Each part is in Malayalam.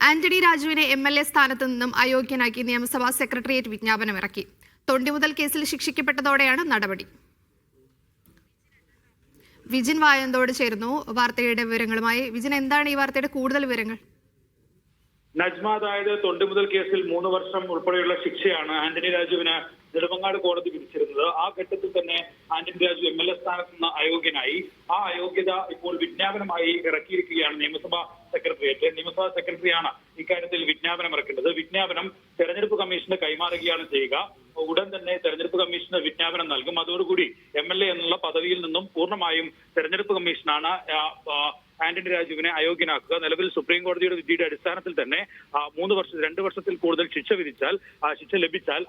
ആന്റണി രാജുവിനെ MLA സ്ഥാനത്ത് നിന്നും അയോഗ്യനാക്കി നിയമസഭാ സെക്രട്ടേറിയറ്റ് വിജ്ഞാപനമിറക്കി. തൊണ്ടിമുതൽ കേസിൽ ശിക്ഷിക്കപ്പെട്ടതോടെയാണ് നടപടി. വിജിൻ വായന്തോട് ചേർന്നു വാർത്തയുടെ വിവരങ്ങളുമായി. വിജിൻ, എന്താണ് ഈ വാർത്തയുടെ കൂടുതൽ വിവരങ്ങൾ? നജ്മ, അതായത് തൊണ്ടിമുതൽ കേസിൽ 3 വർഷം ഉൾപ്പെടെയുള്ള ശിക്ഷയാണ് ആന്റണി രാജുവിന് നെടുമങ്ങാട് കോടതി വിധിച്ചിരുന്നത്. ആ ഘട്ടത്തിൽ തന്നെ ആന്റണി രാജു MLA സ്ഥാനത്ത് നിന്ന് അയോഗ്യനായി. ആ അയോഗ്യത ഇപ്പോൾ വിജ്ഞാപനമായി ഇറക്കിയിരിക്കുകയാണ് നിയമസഭാ സെക്രട്ടേറിയറ്റ്. നിയമസഭാ സെക്രട്ടറിയാണ് ഇക്കാര്യത്തിൽ വിജ്ഞാപനം ഇറക്കേണ്ടത്. വിജ്ഞാപനം തെരഞ്ഞെടുപ്പ് കമ്മീഷന് കൈമാറുകയാണ് ചെയ്യുക. ഉടൻ തന്നെ തെരഞ്ഞെടുപ്പ് കമ്മീഷന് വിജ്ഞാപനം നൽകും. അതോടുകൂടി MLA എന്നുള്ള പദവിയിൽ നിന്നും പൂർണ്ണമായും തെരഞ്ഞെടുപ്പ് കമ്മീഷനാണ് ആന്റണി രാജുവിനെ അയോഗ്യനാക്കുക. നിലവിൽ സുപ്രീം കോടതിയുടെ വിധിയുടെ അടിസ്ഥാനത്തിൽ തന്നെ 2 വർഷത്തിൽ കൂടുതൽ ശിക്ഷ വിധിച്ചാൽ, ശിക്ഷ ലഭിച്ചാൽ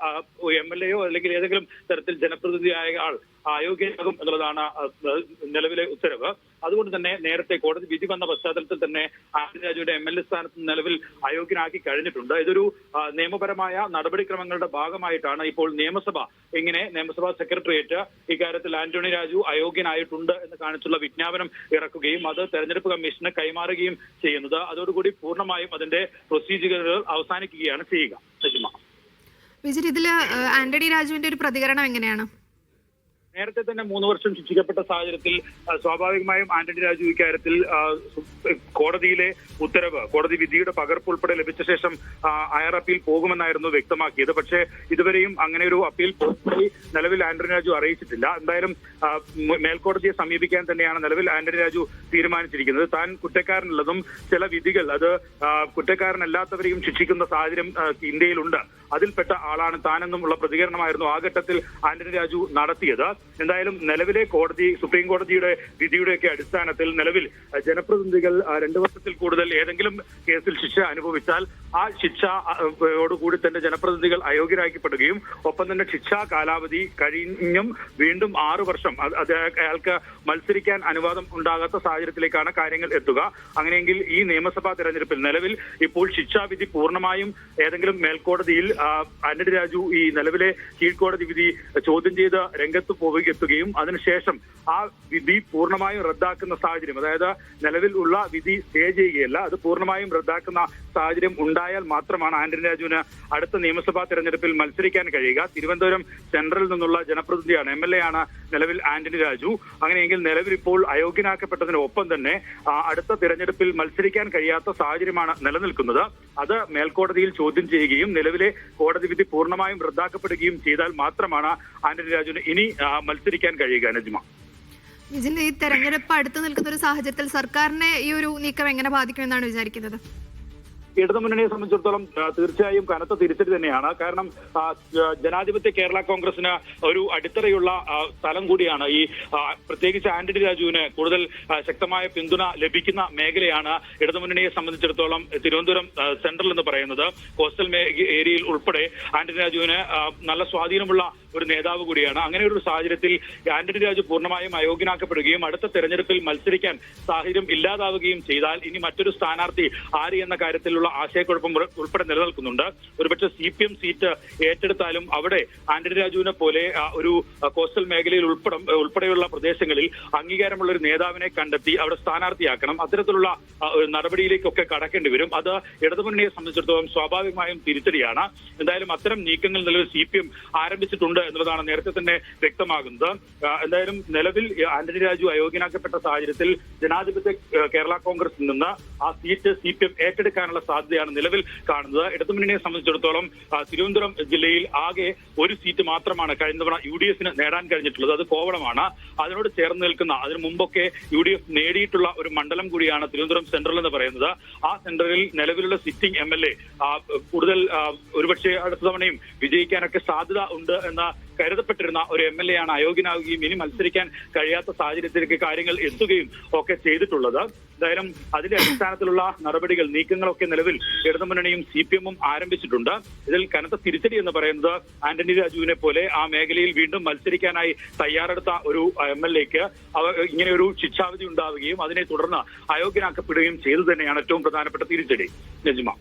MLAയോ അല്ലെങ്കിൽ ഏതെങ്കിലും തരത്തിൽ ജനപ്രതിനിധിയായ ആൾ അയോഗ്യനാകും എന്നുള്ളതാണ് നിലവിലെ ഉത്തരവ്. അതുകൊണ്ട് തന്നെ നേരത്തെ കോടതി വിധി വന്ന പശ്ചാത്തലത്തിൽ തന്നെ ആന്റണി രാജുവിന്റെ MLA സ്ഥാനത്ത് നിലവിൽ അയോഗ്യനാക്കി കഴിഞ്ഞിട്ടുണ്ട്. ഇതൊരു നിയമപരമായ നടപടിക്രമങ്ങളുടെ ഭാഗമായിട്ടാണ് ഇപ്പോൾ നിയമസഭാ സെക്രട്ടേറിയറ്റ് ഇക്കാര്യത്തിൽ ആന്റണി രാജു അയോഗ്യനായിട്ടുണ്ട് എന്ന് കാണിച്ചുള്ള വിജ്ഞാപനം ഇറക്കുകയും അത് തെരഞ്ഞെടുപ്പ് കമ്മീഷന് കൈമാറുകയും ചെയ്യുന്നത്. അതോടുകൂടി പൂർണ്ണമായും അതിന്റെ പ്രൊസീജിയറുകൾ അവസാനിക്കുകയാണ് ചെയ്യുക. വിജിൻ, ഇതില് ആന്റണി രാജുവിന്റെ ഒരു പ്രതികരണം എങ്ങനെയാണ്? നേരത്തെ തന്നെ 3 വർഷം ശിക്ഷിക്കപ്പെട്ട സാഹചര്യത്തിൽ സ്വാഭാവികമായും ആന്റണി രാജു ഇക്കാര്യത്തിൽ കോടതിയിലെ ഉത്തരവ്, കോടതി വിധിയുടെ പകർപ്പ് ഉൾപ്പെടെ ലഭിച്ച ശേഷം ഹയർ അപ്പീൽ പോകുമെന്നായിരുന്നു വ്യക്തമാക്കിയത്. പക്ഷേ ഇതുവരെയും അങ്ങനെ ഒരു അപ്പീൽ നിലവിൽ ആന്റണി രാജു അറിയിച്ചിട്ടില്ല. എന്തായാലും മേൽക്കോടതിയെ സമീപിക്കാൻ തന്നെയാണ് നിലവിൽ ആന്റണി രാജു തീരുമാനിച്ചിരിക്കുന്നത്. താൻ കുറ്റക്കാരനുള്ളതും ചില വിധികൾ അത് കുറ്റക്കാരനല്ലാത്തവരെയും ശിക്ഷിക്കുന്ന സാഹചര്യം ഇന്ത്യയിലുണ്ട്, അതിൽപ്പെട്ട ആളാണ് താനെന്നുമുള്ള പ്രതികരണമായിരുന്നു ആ ഘട്ടത്തിൽ ആന്റണി രാജു നടത്തിയത്. എന്തായാലും നിലവിലെ സുപ്രീം കോടതിയുടെ വിധിയുടെയൊക്കെ അടിസ്ഥാനത്തിൽ നിലവിൽ ജനപ്രതിനിധികൾ 2 വർഷത്തിൽ കൂടുതൽ ഏതെങ്കിലും കേസിൽ ശിക്ഷ അനുഭവിച്ചാൽ ആ ശിക്ഷയോടുകൂടി തന്നെ ജനപ്രതിനിധികൾ അയോഗ്യരാക്കപ്പെടുകയും ഒപ്പം തന്നെ ശിക്ഷാ കാലാവധി കഴിഞ്ഞും വീണ്ടും 6 വർഷം അയാൾക്ക് മത്സരിക്കാൻ അനുവാദം ഉണ്ടാകാത്ത സാഹചര്യത്തിലേക്കാണ് കാര്യങ്ങൾ എത്തുക. അങ്ങനെയെങ്കിൽ ഈ നിയമസഭാ തെരഞ്ഞെടുപ്പിൽ നിലവിൽ ഇപ്പോൾ ശിക്ഷാവിധി പൂർണ്ണമായും ഏതെങ്കിലും മേൽക്കോടതിയിൽ ആന്റണി രാജു ഈ നിലവിലെ കീഴ്ക്കോടതി വിധി ചോദ്യം ചെയ്ത് രംഗത്ത് എത്തുകയും അതിനുശേഷം ആ വിധി പൂർണ്ണമായും റദ്ദാക്കുന്ന സാഹചര്യം, അതായത് നിലവിൽ ഉള്ള വിധി സ്റ്റേ ചെയ്യുകയല്ല, അത് പൂർണ്ണമായും റദ്ദാക്കുന്ന സാഹചര്യം ഉണ്ടായാൽ മാത്രമാണ് ആന്റണി രാജുവിന് അടുത്ത നിയമസഭാ തെരഞ്ഞെടുപ്പിൽ മത്സരിക്കാൻ കഴിയുക. തിരുവനന്തപുരം സെൻട്രലിൽ നിന്നുള്ള ജനപ്രതിനിധിയാണ്, MLA ആണ് നിലവിൽ ആന്റണി രാജു. അങ്ങനെയെങ്കിൽ നിലവിൽ ഇപ്പോൾ അയോഗ്യനാക്കപ്പെട്ടതിനൊപ്പം തന്നെ അടുത്ത തിരഞ്ഞെടുപ്പിൽ മത്സരിക്കാൻ കഴിയാത്ത സാഹചര്യമാണ് നിലനിൽക്കുന്നത്. അത് മേൽക്കോടതിയിൽ ചോദ്യം ചെയ്യുകയും നിലവിലെ കോടതി വിധി പൂർണ്ണമായും റദ്ദാക്കപ്പെടുകയും ചെയ്താൽ മാത്രമാണ് ആന്റണി രാജുവിന് ഇനി മത്സരിക്കാൻ കഴിയുക. നജ്മ, ഇതിന്റെ ഈ തെരഞ്ഞെടുപ്പ് അടുത്ത് നിൽക്കുന്ന ഒരു സാഹചര്യത്തിൽ സർക്കാരിനെ ഈ ഒരു നീക്കം എങ്ങനെ ബാധിക്കുമെന്നാണ് വിചാരിക്കുന്നത്? ഇടതുമുന്നണിയെ സംബന്ധിച്ചിടത്തോളം തീർച്ചയായും കനത്ത തിരിച്ചടി തന്നെയാണ്. കാരണം ജനാധിപത്യ കേരള കോൺഗ്രസിന് ഒരു അടിത്തറയുള്ള സ്ഥലം കൂടിയാണ് ഈ, പ്രത്യേകിച്ച് ആന്റണി രാജുവിന് കൂടുതൽ ശക്തമായ പിന്തുണ ലഭിക്കുന്ന മേഖലയാണ് ഇടതുമുന്നണിയെ സംബന്ധിച്ചിടത്തോളം തിരുവനന്തപുരം സെൻട്രൽ എന്ന് പറയുന്നത്. കോസ്റ്റൽ ഏരിയയിൽ ഉൾപ്പെടെ ആന്റണി രാജുവിന് നല്ല സ്വാധീനമുള്ള ഒരു നേതാവ് കൂടിയാണ്. അങ്ങനെ ഒരു സാഹചര്യത്തിൽ ആന്റണി രാജു പൂർണ്ണമായും അയോഗ്യനാക്കപ്പെടുകയും അടുത്ത തെരഞ്ഞെടുപ്പിൽ മത്സരിക്കാൻ സാഹചര്യം ഇല്ലാതാവുകയും ചെയ്താൽ ഇനി മറ്റൊരു സ്ഥാനാർത്ഥി ആര് എന്ന കാര്യത്തിലുള്ള ആശയക്കുഴപ്പം ഉൾപ്പെടെ നിലനിൽക്കുന്നുണ്ട്. ഒരുപക്ഷെ CPM സീറ്റ് ഏറ്റെടുത്താലും അവിടെ ആന്റണി രാജുവിനെ പോലെ ഒരു കോസ്റ്റൽ മേഖലയിൽ ഉൾപ്പെടെയുള്ള പ്രദേശങ്ങളിൽ അംഗീകാരമുള്ള ഒരു നേതാവിനെ കണ്ടെത്തി അവിടെ സ്ഥാനാർത്ഥിയാക്കണം. അത്തരത്തിലുള്ള നടപടിയിലേക്കൊക്കെ കടക്കേണ്ടി വരും. അത് ഇടതുമുന്നണിയെ സംബന്ധിച്ചിടത്തോളം സ്വാഭാവികമായും തിരിച്ചടിയാണ്. എന്തായാലും അത്തരം നീക്കങ്ങൾ നിലവിൽ CPM ആരംഭിച്ചിട്ടുണ്ട് എന്നുള്ളതാണ് നേരത്തെ തന്നെ വ്യക്തമാകുന്നത്. എന്തായാലും നിലവിൽ ആന്റണി രാജു അയോഗ്യനാക്കപ്പെട്ട സാഹചര്യത്തിൽ ജനാധിപത്യ കേരള കോൺഗ്രസിൽ നിന്ന് ആ സീറ്റ് CPM ഏറ്റെടുക്കാനുള്ള സാധ്യതയാണ് നിലവിൽ കാണുന്നത്. ഇടതുമുന്നണിയെ സംബന്ധിച്ചിടത്തോളം തിരുവനന്തപുരം ജില്ലയിൽ ആകെ ഒരു സീറ്റ് മാത്രമാണ് കഴിഞ്ഞ തവണ UDF നേടാൻ കഴിഞ്ഞിട്ടുള്ളത്. അത് കോവളമാണ്. അതിനോട് ചേർന്ന് നിൽക്കുന്ന, അതിനു മുമ്പൊക്കെ UDF നേടിയിട്ടുള്ള ഒരു മണ്ഡലം കൂടിയാണ് തിരുവനന്തപുരം സെൻട്രൽ എന്ന് പറയുന്നത്. ആ സെൻട്രലിൽ നിലവിലുള്ള സിറ്റിംഗ് MLA കൂടുതൽ ഒരുപക്ഷെ അടുത്ത തവണയും വിജയിക്കാനൊക്കെ സാധ്യത ഉണ്ട് എന്ന കരുതപ്പെട്ടിരുന്ന ഒരു MLA ആണ് അയോഗ്യനാവുകയും ഇനി മത്സരിക്കാൻ കഴിയാത്ത സാഹചര്യത്തിലേക്ക് കാര്യങ്ങൾ എത്തുകയും ഒക്കെ ചെയ്തിട്ടുള്ളത്. എന്തായാലും അതിന്റെ അടിസ്ഥാനത്തിലുള്ള നടപടികൾ, നീക്കങ്ങളൊക്കെ നിലവിൽ ഇടതുമുന്നണിയും CPM ആരംഭിച്ചിട്ടുണ്ട്. ഇതിൽ കനത്ത തിരിച്ചടി എന്ന് പറയുന്നത് ആന്റണി രാജുവിനെ പോലെ ആ മേഖലയിൽ വീണ്ടും മത്സരിക്കാനായി തയ്യാറെടുത്ത ഒരു MLAക്ക് ഇങ്ങനെ ഒരു ശിക്ഷാവിധി ഉണ്ടാവുകയും അതിനെ തുടർന്ന് അയോഗ്യനാക്കപ്പെടുകയും ചെയ്തു തന്നെയാണ് ഏറ്റവും പ്രധാനപ്പെട്ട തിരിച്ചടി. നജ്മ.